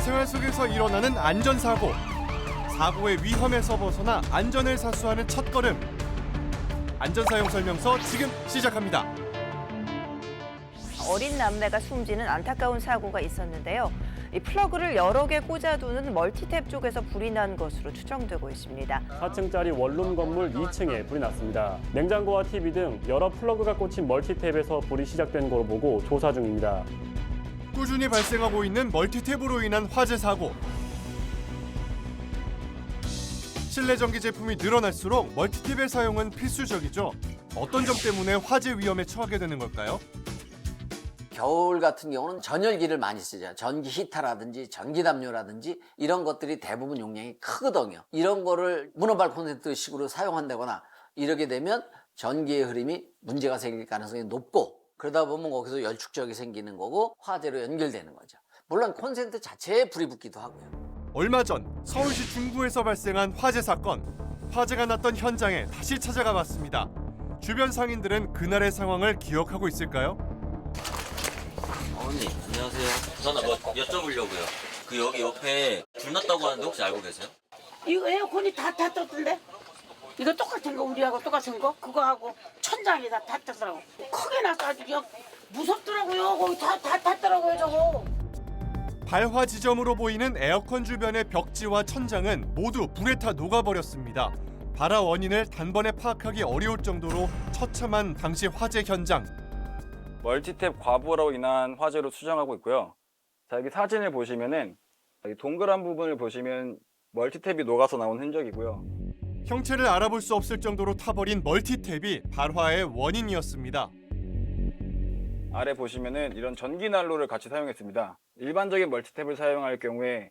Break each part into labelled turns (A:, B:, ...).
A: 일상생활 속에서 일어나는 안전사고. 사고의 위험에서 벗어나 안전을 사수하는 첫걸음. 안전사용 설명서 지금 시작합니다.
B: 어린 남매가 숨지는 안타까운 사고가 있었는데요. 이 플러그를 여러 개 꽂아두는 멀티탭 쪽에서 불이 난 것으로 추정되고 있습니다.
C: 4층짜리 원룸 건물 2층에 불이 났습니다. 냉장고와 TV 등 여러 플러그가 꽂힌 멀티탭에서 불이 시작된 걸로 보고 조사 중입니다.
A: 꾸준히 발생하고 있는 멀티탭으로 인한 화재 사고. 실내 전기 제품이 늘어날수록 멀티탭의 사용은 필수적이죠. 어떤 점 때문에 화재 위험에 처하게 되는 걸까요?
D: 겨울 같은 경우는 전열기를 많이 쓰죠. 전기 히터라든지 전기담요라든지 이런 것들이 대부분 용량이 크거든요. 이런 거를 모노발 콘센트 식으로 사용한다거나 이렇게 되면 전기의 흐름이 문제가 생길 가능성이 높고, 그러다 보면 거기서 열축적이 생기는 거고 화재로 연결되는 거죠. 물론 콘센트 자체에 불이 붙기도 하고요.
A: 얼마 전 서울시 중구에서 발생한 화재 사건. 화재가 났던 현장에 다시 찾아가 봤습니다. 주변 상인들은 그날의 상황을 기억하고 있을까요?
E: 어머니 안녕하세요. 저는 뭐 여쭤보려고요. 그 여기 옆에 불 났다고 하는데 혹시 알고 계세요?
F: 이거 에어컨이 다 탔던데? 이거 똑같은 거 우리하고 똑같은 거? 그거하고 천장이 다 탔더라고. 크게 나서 아주 그냥 무섭더라고요. 거기 다 탔더라고요 저거.
A: 발화 지점으로 보이는 에어컨 주변의 벽지와 천장은 모두 불에 타 녹아버렸습니다. 발화 원인을 단번에 파악하기 어려울 정도로 처참한 당시 화재 현장.
G: 멀티탭 과부하로 인한 화재로 추정하고 있고요. 자, 여기 사진을 보시면은 이 동그란 부분을 보시면 멀티탭이 녹아서 나온 흔적이고요.
A: 형체를 알아볼 수 없을 정도로 타버린 멀티탭이 발화의 원인이었습니다.
G: 아래 보시면은 이런 전기 난로를 같이 사용했습니다. 일반적인 멀티탭을 사용할 경우에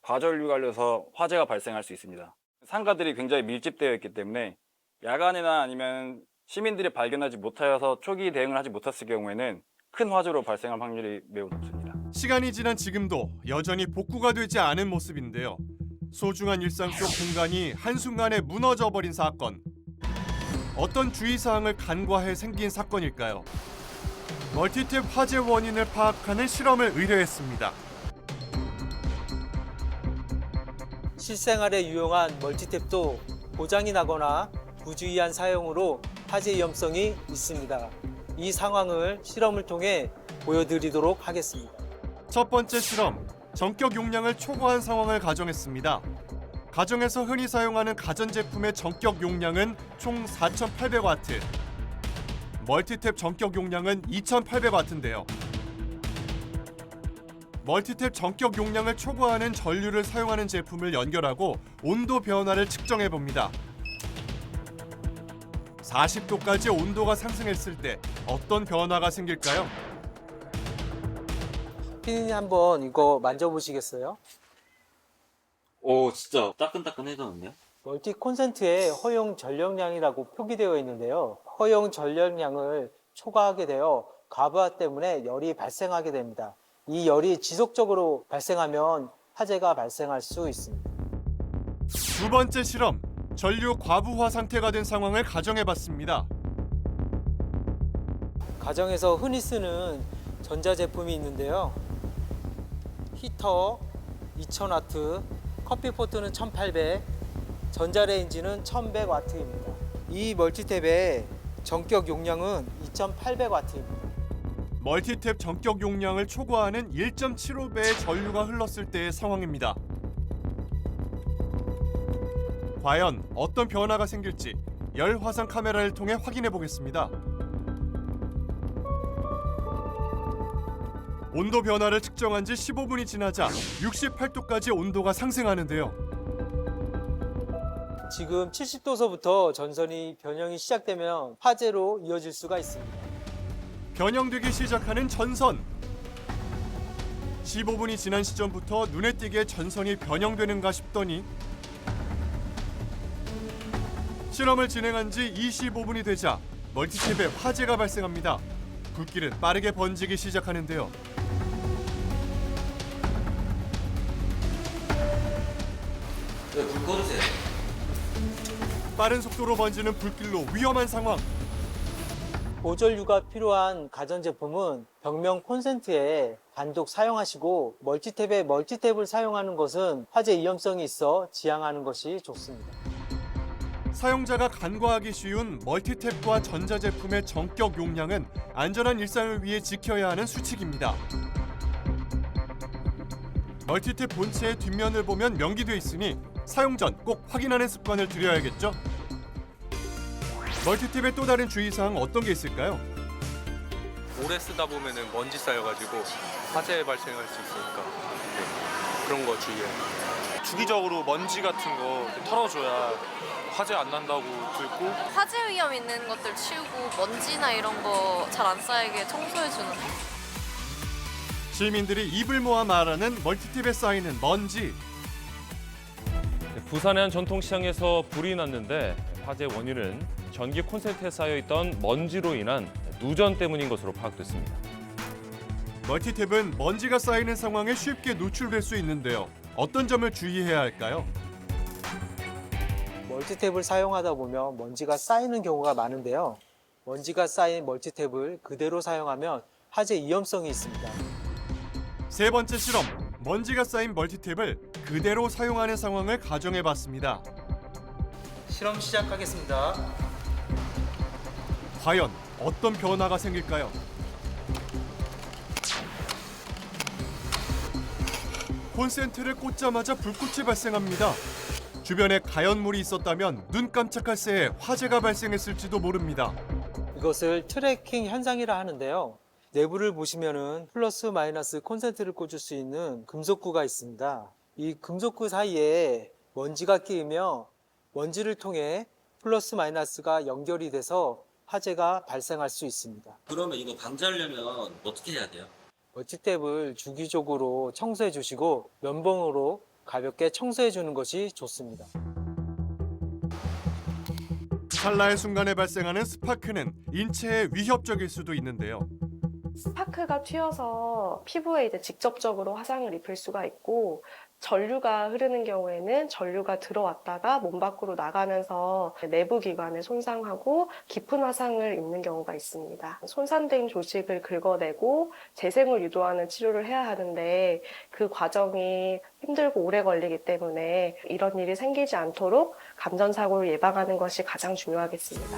G: 과전류가 흘려서 화재가 발생할 수 있습니다. 상가들이 굉장히 밀집되어 있기 때문에 야간이나 아니면 시민들이 발견하지 못하여서 초기 대응을 하지 못했을 경우에는 큰 화재로 발생할 확률이 매우 높습니다.
A: 시간이 지난 지금도 여전히 복구가 되지 않은 모습인데요. 소중한 일상 속 공간이 한순간에 무너져버린 사건. 어떤 주의사항을 간과해 생긴 사건일까요? 멀티탭 화재 원인을 파악하는 실험을 의뢰했습니다.
H: 실생활에 유용한 멀티탭도 고장이 나거나 부주의한 사용으로 화재 위험성이 있습니다. 이 상황을 실험을 통해 보여드리도록 하겠습니다.
A: 첫 번째 실험, 전격 용량을 초과한 상황을 가정했습니다. 가정에서 흔히 사용하는 가전제품의 전격 용량은 총 4,800W. 멀티탭 전격 용량은 2,800W인데요. 멀티탭 전격 용량을 초과하는 전류를 사용하는 제품을 연결하고 온도 변화를 측정해봅니다. 40도까지 온도가 상승했을 때 어떤 변화가 생길까요?
H: 피디님 한번 이거 만져보시겠어요?
E: 오 진짜 따끈따끈해졌는데요?
H: 멀티 콘센트에 허용 전력량이라고 표기되어 있는데요. 허용 전력량을 초과하게 되어 과부하 때문에 열이 발생하게 됩니다. 이 열이 지속적으로 발생하면 화재가 발생할 수 있습니다.
A: 두 번째 실험, 전류 과부하 상태가 된 상황을 가정해봤습니다.
H: 가정에서 흔히 쓰는 전자제품이 있는데요. 히터 2000W, 커피포트는 1800, 전자레인지는 1100W입니다. 이 멀티탭의 전격 용량은 2800W입니다.
A: 멀티탭 전격 용량을 초과하는 1.75배의 전류가 흘렀을 때의 상황입니다. 과연 어떤 변화가 생길지 열 화상 카메라를 통해 확인해 보겠습니다. 온도 변화를 측정한 지 15분이 지나자 68도까지 온도가 상승하는데요.
H: 지금 70도서부터 전선이 변형이 시작되면 화재로 이어질 수가 있습니다.
A: 변형되기 시작하는 전선. 15분이 지난 시점부터 눈에 띄게 전선이 변형되는가 싶더니 실험을 진행한 지 25분이 되자 멀티탭에 화재가 발생합니다. 불길은 빠르게 번지기 시작하는데요.
E: 네, 불 꺼주세요.
A: 빠른 속도로 번지는 불길로 위험한 상황.
H: 보전류가 필요한 가전제품은 벽면 콘센트에 단독 사용하시고 멀티탭을 사용하는 것은 화재 위험성이 있어 지양하는 것이 좋습니다.
A: 사용자가 간과하기 쉬운 멀티탭과 전자제품의 전격 용량은 안전한 일상을 위해 지켜야 하는 수칙입니다. 멀티탭 본체의 뒷면을 보면 명기돼 있으니 사용 전 꼭 확인하는 습관을 들여야겠죠? 멀티탭의 또 다른 주의사항 어떤 게 있을까요?
I: 오래 쓰다 보면은 먼지 쌓여가지고 화재 발생할 수 있으니까 그런 거 주의해요. 주기적으로 먼지 같은 거 털어줘야 화재 안 난다고 듣고
J: 화재 위험 있는 것들 치우고 먼지나 이런 거 잘 안 쌓이게 청소해주는 거.
A: 시민들이 입을 모아 말하는 멀티탭에 쌓이는 먼지.
K: 부산의 한 전통시장에서 불이 났는데 화재 원인은 전기 콘센트에 쌓여있던 먼지로 인한 누전 때문인 것으로 파악됐습니다.
A: 멀티탭은 먼지가 쌓이는 상황에 쉽게 노출될 수 있는데요. 어떤 점을 주의해야 할까요?
H: 멀티탭을 사용하다 보면 먼지가 쌓이는 경우가 많은데요. 먼지가 쌓인 멀티탭을 그대로 사용하면 화재 위험성이 있습니다.
A: 세 번째 실험, 먼지가 쌓인 멀티탭을 그대로 사용하는 상황을 가정해봤습니다.
H: 실험 시작하겠습니다.
A: 과연 어떤 변화가 생길까요? 콘센트를 꽂자마자 불꽃이 발생합니다. 주변에 가연물이 있었다면 눈 깜짝할 새에 화재가 발생했을지도 모릅니다.
H: 이것을 트래킹 현상이라 하는데요. 내부를 보시면은 플러스 마이너스 콘센트를 꽂을 수 있는 금속구가 있습니다. 이 금속구 사이에 먼지가 끼이며 먼지를 통해 플러스 마이너스가 연결이 돼서 화재가 발생할 수 있습니다.
E: 그러면 이거 방지하려면 어떻게 해야 돼요?
H: 멀티탭을 주기적으로 청소해 주시고 면봉으로 가볍게 청소해 주는 것이 좋습니다.
A: 찰나의 순간에 발생하는 스파크는 인체에 위협적일 수도 있는데요.
L: 스파크가 튀어서 피부에 이제 직접적으로 화상을 입힐 수가 있고, 전류가 흐르는 경우에는 전류가 들어왔다가 몸 밖으로 나가면서 내부 기관을 손상하고 깊은 화상을 입는 경우가 있습니다. 손상된 조직을 긁어내고 재생을 유도하는 치료를 해야 하는데 그 과정이 힘들고 오래 걸리기 때문에 이런 일이 생기지 않도록 감전사고를 예방하는 것이 가장 중요하겠습니다.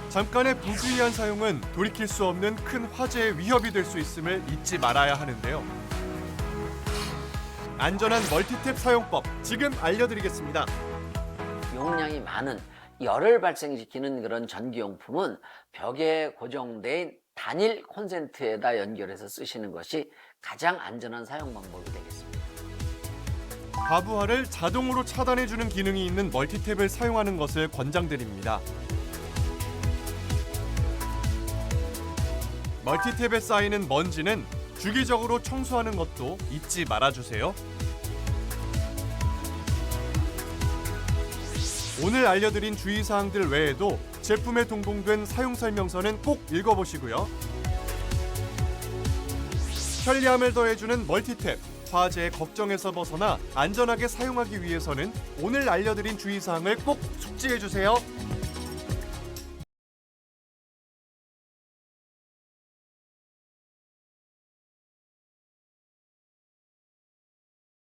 A: 잠깐의 부주의한 사용은 돌이킬 수 없는 큰 화재의 위협이 될 수 있음을 잊지 말아야 하는데요. 안전한 멀티탭 사용법 지금 알려드리겠습니다.
D: 용량이 많은 열을 발생시키는 그런 전기용품은 벽에 고정된 단일 콘센트에다 연결해서 쓰시는 것이 가장 안전한 사용 방법이 되겠습니다.
A: 과부하를 자동으로 차단해주는 기능이 있는 멀티탭을 사용하는 것을 권장드립니다. 멀티탭에 쌓이는 먼지는 주기적으로 청소하는 것도 잊지 말아주세요. 오늘 알려드린 주의사항들 외에도 제품에 동봉된 사용 설명서는 꼭 읽어보시고요. 편리함을 더해주는 멀티탭, 화재의 걱정에서 벗어나 안전하게 사용하기 위해서는 오늘 알려드린 주의사항을 꼭 숙지해주세요.